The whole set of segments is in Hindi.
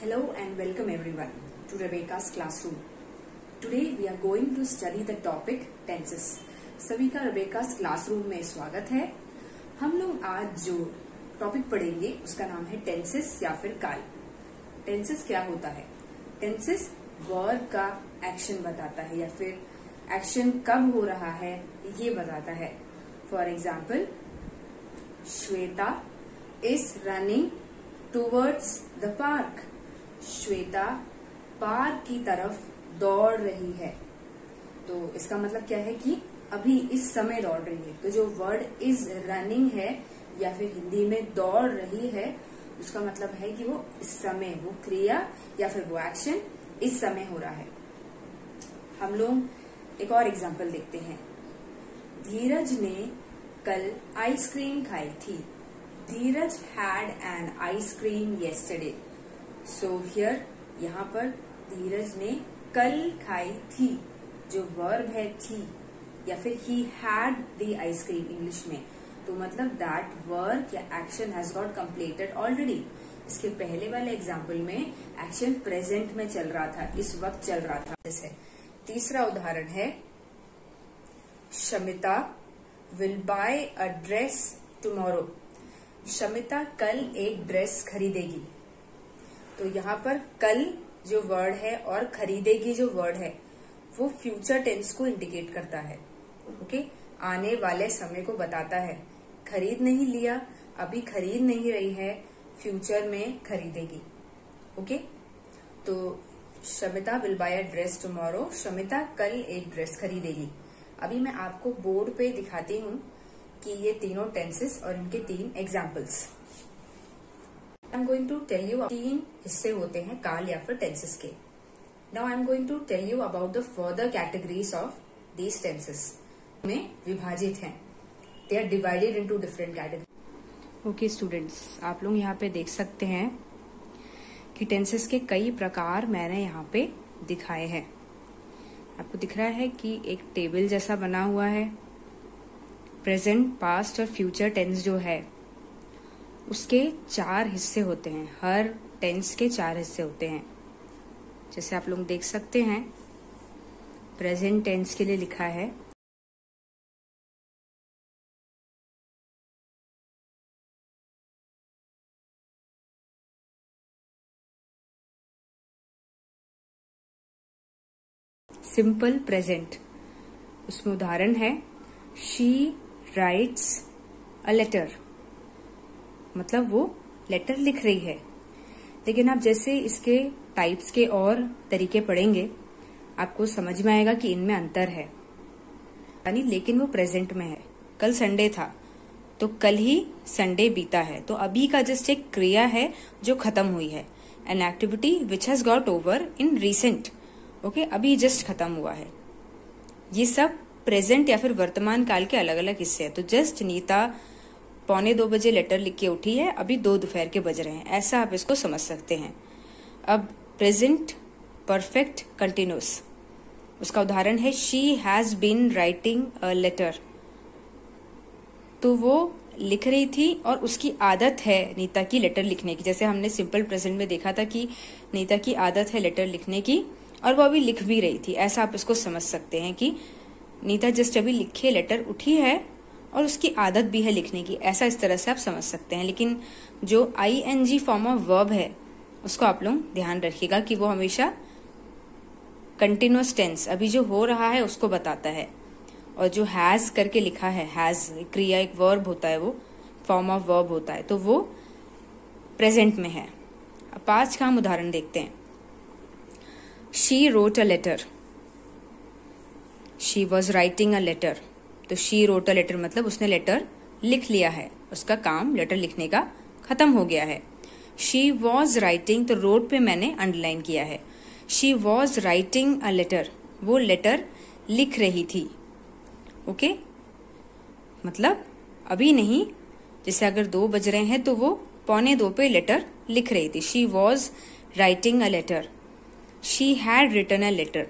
Hello and welcome everyone to Rebecca's classroom. Today we are going to study the topic tenses. सभी का Rebecca's classroom में स्वागत है। हम लोग आज जो टॉपिक पढ़ेंगे उसका नाम है टेंसेस या फिर काल। टेंसेस क्या होता है? टेंसेस वर्ब का एक्शन बताता है या फिर एक्शन कब हो रहा है ये बताता है। For example, Shweta is running towards the park. Shweta park की तरफ दौड़ रही है। तो इसका मतलब क्या है कि अभी इस समय दौड़ रही है। तो जो वर्ड इज रनिंग है या फिर हिंदी में दौड़ रही है, उसका मतलब है कि वो इस समय, वो क्रिया या फिर वो एक्शन इस समय हो रहा है। हम लोग एक और एग्जाम्पल देखते हैं। धीरज ने कल आइसक्रीम खाई थी। Dheeraj had an ice cream yesterday. So here, यहाँ पर धीरज ने कल खाई थी। जो वर्ब है थी या फिर he had the ice cream English में, तो मतलब दैट वर्क या action has got completed already. इसके पहले वाले एग्जाम्पल में एक्शन प्रेजेंट में चल रहा था, इस वक्त चल रहा था। जैसे तीसरा उदाहरण है, Shamita will buy a dress tomorrow. Shamita कल एक ड्रेस खरीदेगी। तो यहाँ पर कल जो वर्ड है और खरीदेगी जो वर्ड है वो फ्यूचर टेंस को इंडिकेट करता है। ओके, आने वाले समय को बताता है। खरीद नहीं लिया, अभी खरीद नहीं रही है, फ्यूचर में खरीदेगी। ओके, तो Shamita will buy a dress tomorrow. Shamita कल एक ड्रेस खरीदेगी। अभी मैं आपको बोर्ड पे दिखाती हूँ कि ये तीनों टेंसेस और इनके तीन examples. I am going to tell you, तीन हिस्से होते हैं काल या फिर टेंसेस के। Now I am going to tell you about the further categories of these tenses. में विभाजित हैं। They are divided into different category. Okay students, आप लोग यहाँ पे देख सकते हैं कि टेंसेस के कई प्रकार मैंने यहाँ पे दिखाए हैं। आपको दिख रहा है कि एक टेबल जैसा बना हुआ है। प्रेजेंट, पास्ट और फ्यूचर टेंस जो है उसके 4 हिस्से होते हैं। हर टेंस के 4 हिस्से होते हैं। जैसे आप लोग देख सकते हैं, प्रेजेंट टेंस के लिए लिखा है सिंपल प्रेजेंट। उसमें उदाहरण है, शी राइट्स अ लेटर। मतलब वो लेटर लिख रही है। लेकिन आप जैसे इसके टाइप्स के और तरीके पढ़ेंगे आपको समझ में आएगा कि इनमें अंतर है। यानी लेकिन वो प्रेजेंट में है। कल संडे था तो कल ही संडे बीता है। तो अभी का जस्ट एक क्रिया है जो खत्म हुई है। An activity which has got over in recent. Okay, अभी जस्ट खत्म हुआ है। ये सब प्रेजेंट या फिर वर्तमान काल के अलग अलग हिस्से हैं। तो जस्ट नीता 1:45 बजे लेटर लिख के उठी है, अभी 2 दोपहर के बज रहे हैं, ऐसा आप इसको समझ सकते हैं। अब प्रेजेंट परफेक्ट कंटिन्यूस, उसका उदाहरण है, she has been writing a letter. तो वो लिख रही थी और उसकी आदत है नीता की लेटर लिखने की। जैसे हमने सिंपल प्रेजेंट में देखा था कि नीता की आदत है लेटर लिखने की और वो अभी लिख भी रही थी। ऐसा आप इसको समझ सकते हैं कि नीता जस्ट अभी लिखे लेटर उठी है और उसकी आदत भी है लिखने की। ऐसा इस तरह से आप समझ सकते हैं। लेकिन जो ING फॉर्म ऑफ वर्ब है उसको आप लोग ध्यान रखिएगा कि वो हमेशा कंटिन्यूअस टेंस, अभी जो हो रहा है उसको बताता है। और जो हैज करके लिखा है, हैज क्रिया एक वर्ब होता है, वो फॉर्म ऑफ वर्ब होता है, तो वो प्रेजेंट में है। अब 5 का हम उदाहरण देखते हैं। She wrote a letter. She was writing a letter. तो शी रोट अ लेटर मतलब उसने लेटर लिख लिया है, उसका काम लेटर लिखने का खत्म हो गया है। शी वॉज राइटिंग, तो रोट पे मैंने अंडरलाइन किया है। She was writing a letter, वो लेटर लिख रही थी। ओके, मतलब अभी नहीं। जैसे अगर 2 बज रहे हैं तो वो 1:45 पे लेटर लिख रही थी। She was writing a letter. She had written a letter.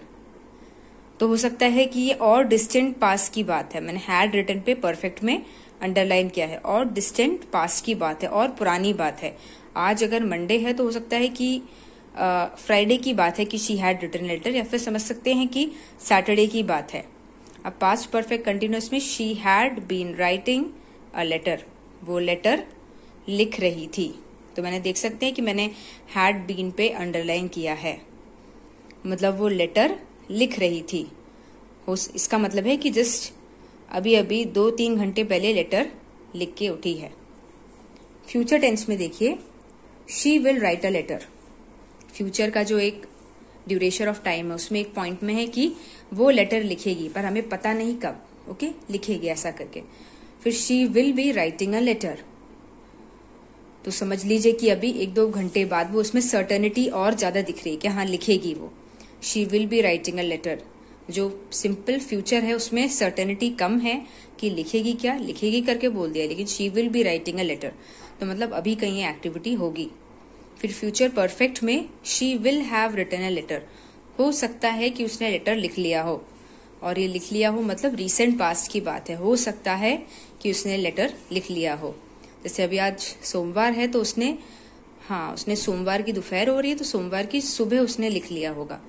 तो हो सकता है कि ये और डिस्टेंट पास की बात है। मैंने हैड रिटन पे परफेक्ट में अंडरलाइन किया है। और डिस्टेंट पास की बात है और पुरानी बात है। आज अगर मंडे है तो हो सकता है कि फ्राइडे की बात है कि शी हैड रिटन लेटर, या फिर समझ सकते हैं कि सैटरडे की बात है। अब पास्ट परफेक्ट कंटिन्यूअस में she had been writing a letter, वो लेटर लिख रही थी। तो मैंने देख सकते हैं कि मैंने हैड बीन पे अंडरलाइन किया है, मतलब वो लेटर लिख रही थी। इसका मतलब है कि जस्ट अभी अभी 2-3 घंटे पहले लेटर लिख के उठी है। फ्यूचर टेंस में देखिए, she will write a letter. Future का जो एक ड्यूरेशन ऑफ टाइम है उसमें एक पॉइंट में है कि वो लेटर लिखेगी, पर हमें पता नहीं कब। ओके, लिखेगी ऐसा करके। फिर she will be writing a letter, तो समझ लीजिए कि अभी 1-2 घंटे बाद वो उसमें सर्टेनिटी और ज्यादा दिख रही है कि हाँ लिखेगी वो। She will be writing a letter, जो सिंपल फ्यूचर है उसमें सर्टेनिटी कम है कि लिखेगी, क्या लिखेगी करके बोल दिया, लेकिन she will be writing a letter, तो मतलब अभी कहीं एक्टिविटी होगी। फिर फ्यूचर परफेक्ट में she will have written a letter, हो सकता है कि उसने लेटर लिख लिया हो, और ये लिख लिया हो मतलब रीसेंट पास्ट की बात है, हो सकता है कि उसने लेटर लिख लिया हो। जैसे अभी आज सोमवार है तो उसने सोमवार की दोपहर हो रही है तो सोमवार की सुबह उसने लिख लिया होगा।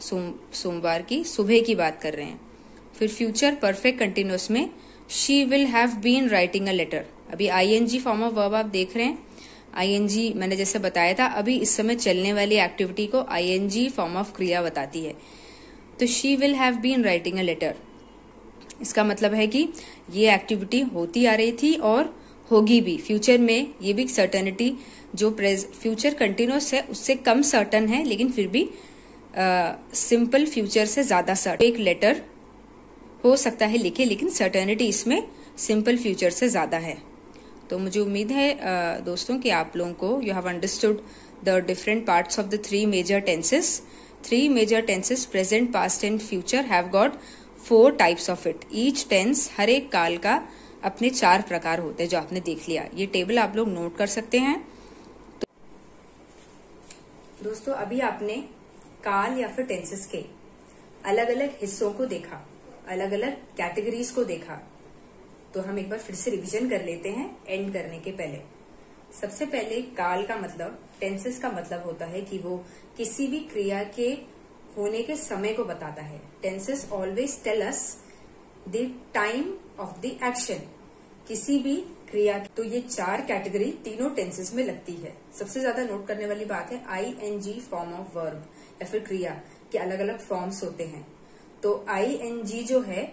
सोमवार की सुबह की बात कर रहे हैं। फिर फ्यूचर परफेक्ट कंटिन्यूअस में she will have been writing a letter, अभी आईएनजी फॉर्म ऑफ वर्ब आप देख रहे हैं। आईएनजी मैंने जैसे बताया था, अभी इस समय चलने वाली एक्टिविटी को आईएनजी फॉर्म ऑफ क्रिया बताती है। तो she will have been writing a letter, इसका मतलब है कि ये एक्टिविटी होती आ रही थी और होगी भी फ्यूचर में। ये भी सर्टेनिटी जो फ्यूचर कंटिन्यूअस है उससे कम सर्टन है, लेकिन फिर भी सिंपल फ्यूचर से ज्यादा सर्टन। एक लेटर हो सकता है लिखे, लेकिन सर्टेनिटी इसमें सिंपल फ्यूचर से ज्यादा है। तो मुझे उम्मीद है दोस्तों कि आप लोगों को you have understood the different parts of the 3 major tenses. 3 major tenses present, past and future have got 4 types of it. Each tense, हर एक काल का अपने 4 प्रकार होते हैं जो आपने देख लिया। ये टेबल आप लोग नोट कर सकते हैं। तो दोस्तों अभी आपने काल या फिर टेंसेस के अलग अलग हिस्सों को देखा, अलग अलग कैटेगरीज को देखा। तो हम एक बार फिर से रिवीजन कर लेते हैं एंड करने के पहले। सबसे पहले काल का मतलब, टेंसेस का मतलब होता है कि वो किसी भी क्रिया के होने के समय को बताता है। Tenses always tell us the time of the action, किसी भी क्रिया। तो ये 4 कैटेगरी तीनों टेंसेस में लगती है। सबसे ज्यादा नोट करने वाली बात है आईएनजी फॉर्म ऑफ वर्ब या फिर क्रिया के अलग अलग फॉर्म्स होते हैं। तो आईएनजी जो है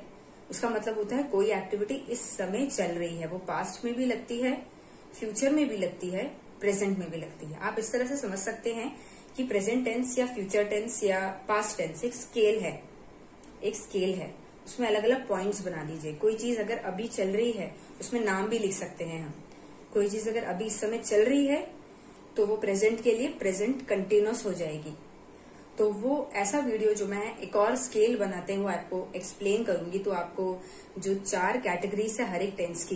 उसका मतलब होता है कोई एक्टिविटी इस समय चल रही है, वो पास्ट में भी लगती है, फ्यूचर में भी लगती है, प्रेजेंट में भी लगती है। आप इस तरह से समझ सकते हैं कि प्रेजेंट टेंस या फ्यूचर टेंस या पास्ट टेंस एक स्केल है, उसमें अलग अलग पॉइंट्स बना लीजिए। कोई चीज अगर अभी चल रही है उसमें नाम भी लिख सकते हैं हम। कोई चीज अगर अभी इस समय चल रही है तो वो प्रेजेंट के लिए प्रेजेंट कंटिन्यूअस हो जाएगी। तो वो ऐसा वीडियो जो मैं एक और स्केल बनाते हैं वो आपको एक्सप्लेन करूंगी। तो आपको जो 4 कैटेगरीज है हर एक टेंस की,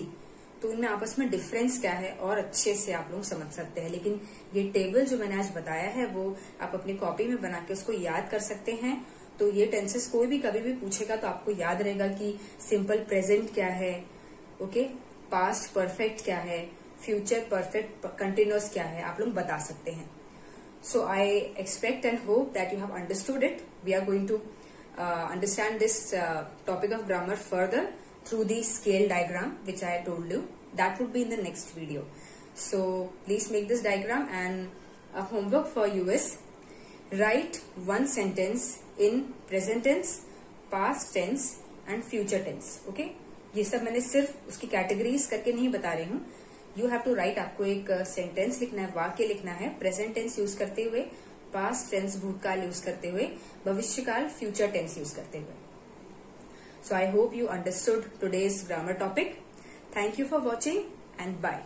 तो उनमें आपस में डिफरेंस क्या है और अच्छे से आप लोग समझ सकते हैं। लेकिन ये टेबल जो मैंने आज बताया है वो आप अपनी कॉपी में बना के उसको याद कर सकते हैं। तो ये टेंसेस कोई भी कभी भी पूछेगा तो आपको याद रहेगा कि सिंपल प्रेजेंट क्या है, ओके, पास्ट परफेक्ट क्या है, फ्यूचर परफेक्ट कंटिन्यूअस क्या है, आप लोग बता सकते हैं। So I expect and hope that you have understood it. We are going to understand this topic of grammar further through the scale diagram which I told you. That would be in the next video. So please make this diagram, and a homework for you is write one sentence in present tense, past tense and future tense. Okay? ये सब मैंने सिर्फ उसकी कैटेगरीज करके नहीं बता रही हूँ। यू हैव टू राइट, आपको एक सेंटेंस लिखना है, वाक्य लिखना है, प्रेजेंट टेंस यूज करते हुए, पास्ट टेंस भूतकाल यूज करते हुए, भविष्यकाल फ्यूचर टेंस यूज करते हुए। So I hope you understood today's grammar topic. Thank you for watching and bye.